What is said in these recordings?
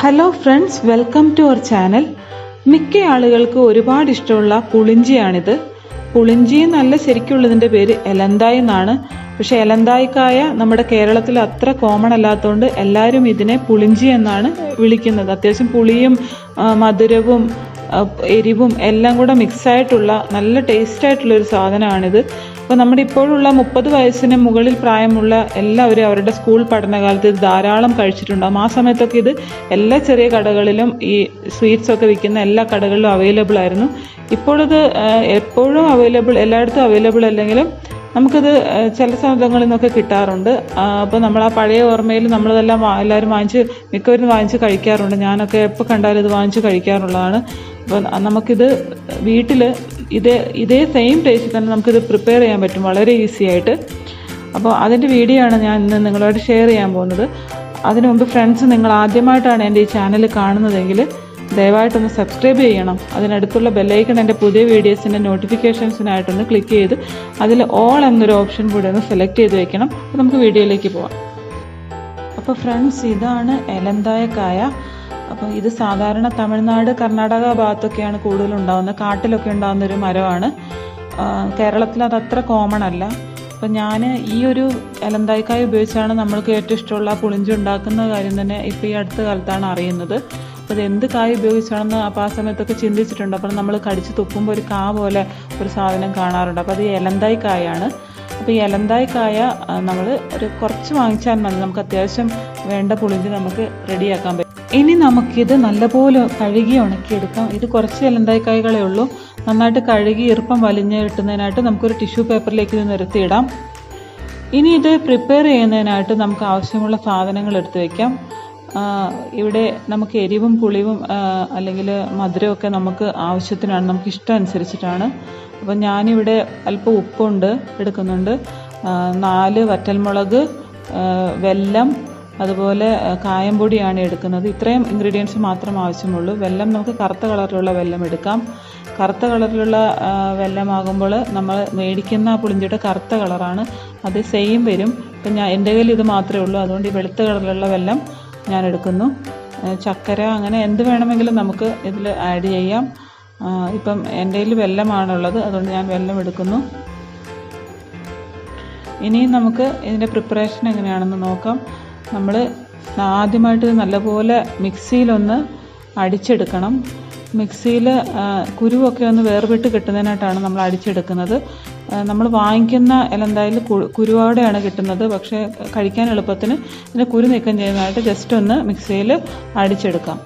Hello friends, welcome to our channel. മിക്ക ആളുകൾക്ക് ഒരുപാട് ഇഷ്ടമുള്ള പുളിഞ്ചിയാണിത്. പുളിഞ്ചി എന്നല്ല ശരിക്കുള്ളതിൻ്റെ പേര് എലന്തായ് എന്നാണ്. പക്ഷേ എലന്തായ്ക്കായ നമ്മുടെ കേരളത്തിൽ അത്ര കോമൺ അല്ലാത്തതുകൊണ്ട് എല്ലാവരും ഇതിനെ പുളിഞ്ചി എന്നാണ് വിളിക്കുന്നത്. അത്യാവശ്യം പുളിയും മധുരവും എരിവും എല്ലാം കൂടെ മിക്സായിട്ടുള്ള നല്ല ടേസ്റ്റായിട്ടുള്ളൊരു സാധനമാണിത്. അപ്പോൾ നമ്മുടെ ഇപ്പോഴുള്ള 30 വയസ്സിന് മുകളിൽ പ്രായമുള്ള എല്ലാവരും അവരുടെ സ്കൂൾ പഠനകാലത്ത് ഇത് ധാരാളം കഴിച്ചിട്ടുണ്ടാകും. ആ സമയത്തൊക്കെ ഇത് എല്ലാ ചെറിയ കടകളിലും ഈ സ്വീറ്റ്സൊക്കെ വിൽക്കുന്ന എല്ലാ കടകളിലും അവൈലബിൾ ആയിരുന്നു. ഇപ്പോഴത് എപ്പോഴും എല്ലായിടത്തും അവൈലബിൾ അല്ലെങ്കിലും നമുക്കിത് ചില സ്ഥലങ്ങളിൽ നിന്നൊക്കെ കിട്ടാറുണ്ട്. അപ്പോൾ നമ്മൾ ആ പഴയ ഓർമ്മയിൽ നമ്മളതെല്ലാം എല്ലാവരും മിക്കവരും വാങ്ങിച്ച് കഴിക്കാറുണ്ട്. ഞാനൊക്കെ എപ്പോൾ കണ്ടാലും ഇത് വാങ്ങിച്ച് കഴിക്കാറുള്ളതാണ്. അപ്പോൾ നമുക്കിത് വീട്ടിൽ ഇതേ സെയിം ടേസ്റ്റിൽ തന്നെ നമുക്കിത് പ്രിപ്പയർ ചെയ്യാൻ പറ്റും വളരെ ഈസി ആയിട്ട്. അപ്പോൾ അതിൻ്റെ വീഡിയോ ആണ് ഞാൻ ഇന്ന് നിങ്ങളോട് ഷെയർ ചെയ്യാൻ പോകുന്നത്. അതിനു മുമ്പ് ഫ്രണ്ട്സ്, നിങ്ങൾ ആദ്യമായിട്ടാണ് എൻ്റെ ഈ ചാനൽ കാണുന്നതെങ്കിൽ ദയവായിട്ടൊന്ന് സബ്സ്ക്രൈബ് ചെയ്യണം. അതിനടുത്തുള്ള ബെല്ലൈക്കൺ എൻ്റെ പുതിയ വീഡിയോസിൻ്റെ നോട്ടിഫിക്കേഷൻസിനായിട്ടൊന്ന് ക്ലിക്ക് ചെയ്ത് അതിൽ ഓൾ എന്നൊരു ഓപ്ഷൻ കൂടി ഒന്ന് സെലക്ട് ചെയ്ത് വെക്കണം. അപ്പോൾ നമുക്ക് വീഡിയോയിലേക്ക് പോവാം. അപ്പോൾ ഫ്രണ്ട്സ്, ഇതാണ് എലന്തായക്കായ. അപ്പോൾ ഇത് സാധാരണ തമിഴ്നാട്, കർണാടക ഭാഗത്തൊക്കെയാണ് കൂടുതലുണ്ടാകുന്നത്. കാട്ടിലൊക്കെ ഉണ്ടാകുന്നൊരു മരമാണ്. കേരളത്തിൽ അതത്ര കോമൺ അല്ല. അപ്പോൾ ഞാൻ ഈ ഒരു എലന്തായ്ക്കായ ഉപയോഗിച്ചാണ് നമ്മൾക്ക് ഏറ്റവും ഇഷ്ടമുള്ള പുളിഞ്ചി ഉണ്ടാക്കുന്ന കാര്യം തന്നെ ഇപ്പോൾ ഈ അടുത്ത കാലത്താണ് അറിയുന്നത്. അപ്പോൾ ഇത് എന്ത് കായ ഉപയോഗിച്ചാണെന്ന് അപ്പോൾ ആ സമയത്തൊക്കെ ചിന്തിച്ചിട്ടുണ്ട്. അപ്പോൾ നമ്മൾ കടിച്ച് തുപ്പുമ്പോൾ ഒരു കാ പോലെ ഒരു സാധനം കാണാറുണ്ട്. അപ്പോൾ അത് എലന്തായ്ക്കായാണ്. അപ്പോൾ ഈ എലന്തായ്ക്കായ നമ്മൾ കുറച്ച് വാങ്ങിച്ചാൽ മതി. നമുക്ക് അത്യാവശ്യം വേണ്ട പുളിഞ്ചി നമുക്ക് റെഡിയാക്കാൻ പറ്റും. ഇനി നമുക്കിത് നല്ലപോലെ കഴുകി ഉണക്കിയെടുക്കാം. ഇത് കുറച്ച് എലന്തായ്ക്കായകളേ ഉള്ളൂ. നന്നായിട്ട് കഴുകി ഈർപ്പം വലിഞ്ഞ് കിട്ടുന്നതിനായിട്ട് നമുക്കൊരു ടിഷ്യൂ പേപ്പറിലേക്ക് ഇത് നിരത്തിയിടാം. ഇനി ഇത് പ്രിപ്പയർ ചെയ്യുന്നതിനായിട്ട് നമുക്ക് ആവശ്യമുള്ള സാധനങ്ങൾ എടുത്ത് വയ്ക്കാം. ഇവിടെ നമുക്ക് എരിവും പുളിയും അല്ലെങ്കിൽ മധുരമൊക്കെ നമുക്ക് ആവശ്യത്തിനാണ്, നമുക്ക് ഇഷ്ടം അനുസരിച്ചിട്ടാണ്. അപ്പോൾ ഞാനിവിടെ അല്പം ഉപ്പുണ്ട് എടുക്കുന്നുണ്ട്, 4 വറ്റൽമുളക്, വെല്ലം, അതുപോലെ കായംപൊടിയാണ് എടുക്കുന്നത്. ഇത്രയും ഇൻഗ്രീഡിയൻസ് മാത്രം ആവശ്യമുള്ളൂ. വെല്ലം നമുക്ക് കറുത്ത കളറിലുള്ള വെല്ലം എടുക്കാം. കറുത്ത കളറിലുള്ള വെല്ലമാകുമ്പോൾ നമ്മൾ മേടിക്കുന്ന പുളിഞ്ചിയുടെ കറുത്ത കളറാണ്, അത് സെയിം വരും. ഇപ്പം എൻ്റെ കയ്യിൽ ഇത് മാത്രമേ ഉള്ളൂ, അതുകൊണ്ട് ഈ വെളുത്ത കളറിലുള്ള വെല്ലം ഞാൻ എടുക്കുന്നു. ചക്കര അങ്ങനെ എന്ത് വേണമെങ്കിലും നമുക്ക് ഇതിൽ ആഡ് ചെയ്യാം. ഇപ്പം എൻ്റെ കയ്യിൽ വെല്ലമാണുള്ളത്, അതുകൊണ്ട് ഞാൻ വെല്ലം എടുക്കുന്നു. ഇനി നമുക്ക് ഇതിൻ്റെ പ്രിപ്പറേഷൻ എങ്ങനെയാണെന്ന് നോക്കാം. നമ്മൾ ആദ്യമായിട്ട് നല്ലപോലെ മിക്സിയിലൊന്ന് അടിച്ചെടുക്കണം. മിക്സിയിൽ കുരുവൊക്കെ ഒന്ന് വേർവിട്ട് കിട്ടുന്നതിനായിട്ടാണ് നമ്മൾ അടിച്ചെടുക്കുന്നത്. നമ്മൾ വാങ്ങിക്കുന്ന എലന്തായിൽ കുരുവോടെയാണ് കിട്ടുന്നത്. പക്ഷേ കഴിക്കാൻ എളുപ്പത്തിന് ഇതിൻ്റെ കുരു നീക്കം ചെയ്യുന്നതായിട്ട് ജസ്റ്റ് ഒന്ന് മിക്സിയിൽ അടിച്ചെടുക്കാം.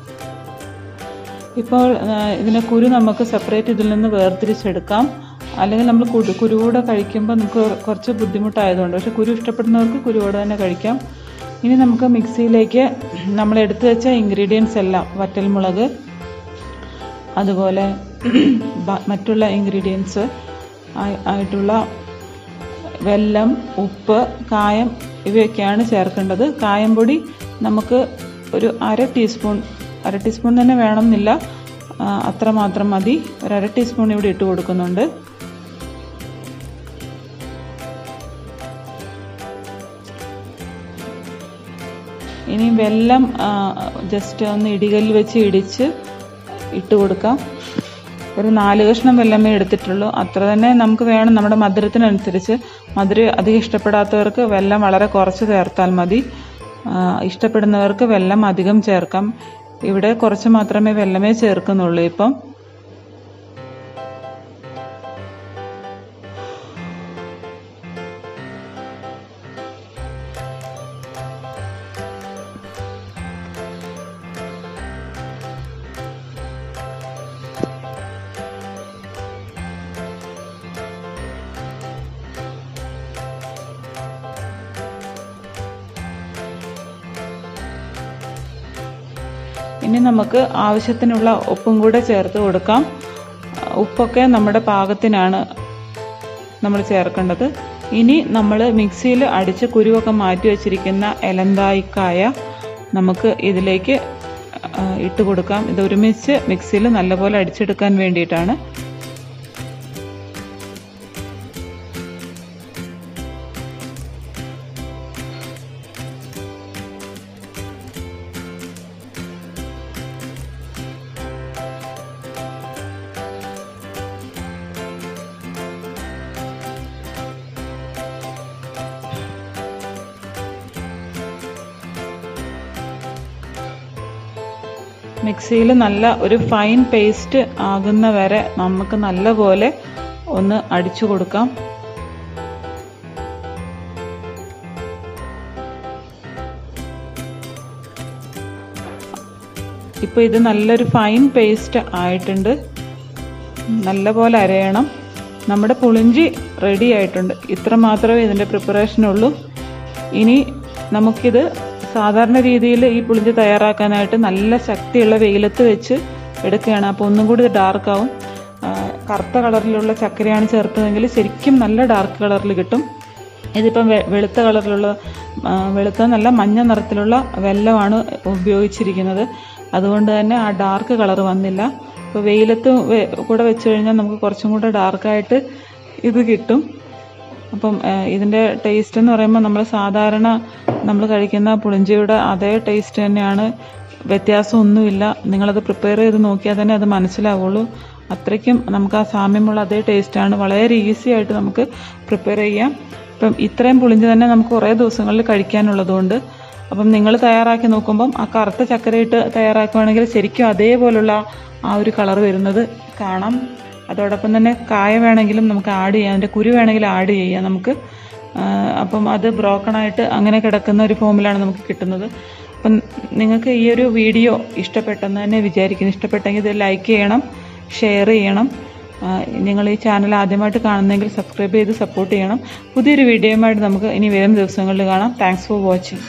ഇപ്പോൾ ഇതിൻ്റെ കുരു നമുക്ക് സെപ്പറേറ്റ് ഇതിൽ നിന്ന് വേർതിരിച്ചെടുക്കാം. അല്ലെങ്കിൽ നമ്മൾ കുരുവോടെ കഴിക്കുമ്പോൾ നമുക്ക് കുറച്ച് ബുദ്ധിമുട്ടായതുകൊണ്ട്, പക്ഷേ കുരു ഇഷ്ടപ്പെടുന്നവർക്ക് കുരുവോടെ തന്നെ കഴിക്കാം. ഇനി നമുക്ക് മിക്സിയിലേക്ക് നമ്മൾ എടുത്തു വെച്ച ഇൻഗ്രീഡിയൻസ് എല്ലാം, വറ്റൽമുളക്, അതുപോലെ മറ്റുള്ള ഇൻഗ്രീഡിയൻസ് ആയിട്ടുള്ള വെല്ലം, ഉപ്പ്, കായം ഇവയൊക്കെയാണ് ചേർക്കേണ്ടത്. കായംപൊടി നമുക്ക് ഒരു അര ടീസ്പൂൺ തന്നെ വേണമെന്നില്ല, അത്രമാത്രം മതി. ഒരു അര ടീസ്പൂൺ ഇവിടെ ഇട്ട് കൊടുക്കുന്നുണ്ട്. ഇനി വെല്ലം ജസ്റ്റ് ഒന്ന് ഇടികല്ലിൽ വെച്ച് ഇടിച്ച് ഇട്ട് കൊടുക്കാം. ഒരു 4 കഷ്ണം വെല്ലമേ എടുത്തിട്ടുള്ളൂ. അത്ര തന്നെ നമുക്ക് വേണം നമ്മുടെ മധുരത്തിനനുസരിച്ച്. മധുരം അധികം ഇഷ്ടപ്പെടാത്തവർക്ക് വെല്ലം വളരെ കുറച്ച് ചേർത്താൽ മതി. ഇഷ്ടപ്പെടുന്നവർക്ക് വെല്ലം അധികം ചേർക്കാം. ഇവിടെ കുറച്ച് മാത്രമേ വെല്ലമേ ചേർക്കുന്നുള്ളൂ ഇപ്പം. ഇനി നമുക്ക് ആവശ്യത്തിനുള്ള ഉപ്പും കൂടെ ചേർത്ത് കൊടുക്കാം. ഉപ്പൊക്കെ നമ്മുടെ പാകത്തിനാണ് നമ്മൾ ചേർക്കേണ്ടത്. ഇനി നമ്മൾ മിക്സിയിൽ അടിച്ച് കുരുവൊക്കെ മാറ്റി വച്ചിരിക്കുന്ന എലന്തായ്ക്കായ നമുക്ക് ഇതിലേക്ക് ഇട്ട് കൊടുക്കാം. ഇത് ഒരുമിച്ച് മിക്സിയിൽ നല്ലപോലെ അടിച്ചെടുക്കാൻ വേണ്ടിയിട്ടാണ്. മിക്സിയിൽ നല്ല ഒരു ഫൈൻ പേസ്റ്റ് ആകുന്ന വരെ നമുക്ക് നല്ലപോലെ ഒന്ന് അടിച്ചു കൊടുക്കാം. ഇപ്പോൾ ഇത് നല്ലൊരു ഫൈൻ പേസ്റ്റ് ആയിട്ടുണ്ട്. നല്ലപോലെ അരയണം. നമ്മുടെ പുളിഞ്ചി റെഡി ആയിട്ടുണ്ട്. ഇത്ര മാത്രമേ ഇതിൻ്റെ പ്രിപ്പറേഷനുള്ളൂ. ഇനി നമുക്കിത് സാധാരണ രീതിയിൽ ഈ പുളിഞ്ചി തയ്യാറാക്കാനായിട്ട് നല്ല ശക്തിയുള്ള വെയിലത്ത് വെച്ച് എടുക്കുകയാണ്. അപ്പോൾ ഒന്നും കൂടി ഇത് ഡാർക്കാവും. കറുത്ത കളറിലുള്ള ചക്കരയാണ് ചേർത്തതെങ്കിൽ ശരിക്കും നല്ല ഡാർക്ക് കളറിൽ കിട്ടും. ഇതിപ്പം വെളുത്ത കളറിലുള്ള നല്ല മഞ്ഞ നിറത്തിലുള്ള വെല്ലമാണ് ഉപയോഗിച്ചിരിക്കുന്നത്. അതുകൊണ്ട് തന്നെ ആ ഡാർക്ക് കളർ വന്നില്ല. ഇപ്പോൾ വെയിലത്ത് കൂടെ വെച്ച് കഴിഞ്ഞാൽ നമുക്ക് കുറച്ചും കൂടെ ഡാർക്കായിട്ട് ഇത് കിട്ടും. അപ്പം ഇതിൻ്റെ ടേസ്റ്റ് എന്ന് പറയുമ്പോൾ നമ്മൾ കഴിക്കുന്ന പുളിഞ്ചിയുടെ അതേ ടേസ്റ്റ് തന്നെയാണ്. വ്യത്യാസമൊന്നുമില്ല. നിങ്ങളത് പ്രിപ്പയർ ചെയ്ത് നോക്കിയാൽ തന്നെ അത് മനസ്സിലാവുള്ളൂ. അത്രയ്ക്കും നമുക്ക് ആ സാമ്യമുള്ള അതേ ടേസ്റ്റാണ്. വളരെ ഈസി ആയിട്ട് നമുക്ക് പ്രിപ്പയർ ചെയ്യാം. ഇപ്പം ഇത്രയും പുളിഞ്ചി തന്നെ നമുക്ക് കുറേ ദിവസങ്ങളിൽ കഴിക്കാനുള്ളതുകൊണ്ട് അപ്പം നിങ്ങൾ തയ്യാറാക്കി നോക്കുമ്പം ആ കറുത്ത ചക്കരയിട്ട് തയ്യാറാക്കുകയാണെങ്കിൽ ശരിക്കും അതേപോലുള്ള ആ ഒരു കളർ വരുന്നത് കാണാം. അതോടൊപ്പം തന്നെ കായ വേണമെങ്കിലും നമുക്ക് ആഡ് ചെയ്യാം. അതിൻ്റെ കുരു വേണമെങ്കിൽ ആഡ് ചെയ്യാം നമുക്ക്. അപ്പം അത് ബ്രോക്കണായിട്ട് അങ്ങനെ കിടക്കുന്ന ഒരു ഫോമിലാണ് നമുക്ക് കിട്ടുന്നത്. അപ്പം നിങ്ങൾക്ക് ഈ ഒരു വീഡിയോ ഇഷ്ടപ്പെട്ടെന്ന് തന്നെ വിചാരിക്കുന്നു. ഇഷ്ടപ്പെട്ടെങ്കിൽ ഇത് ലൈക്ക് ചെയ്യണം, ഷെയർ ചെയ്യണം. നിങ്ങൾ ഈ ചാനൽ ആദ്യമായിട്ട് കാണുന്നെങ്കിൽ സബ്സ്ക്രൈബ് ചെയ്ത് സപ്പോർട്ട് ചെയ്യണം. പുതിയൊരു വീഡിയോയുമായിട്ട് നമുക്ക് ഇനി വരും ദിവസങ്ങളിൽ കാണാം. Thanks for watching.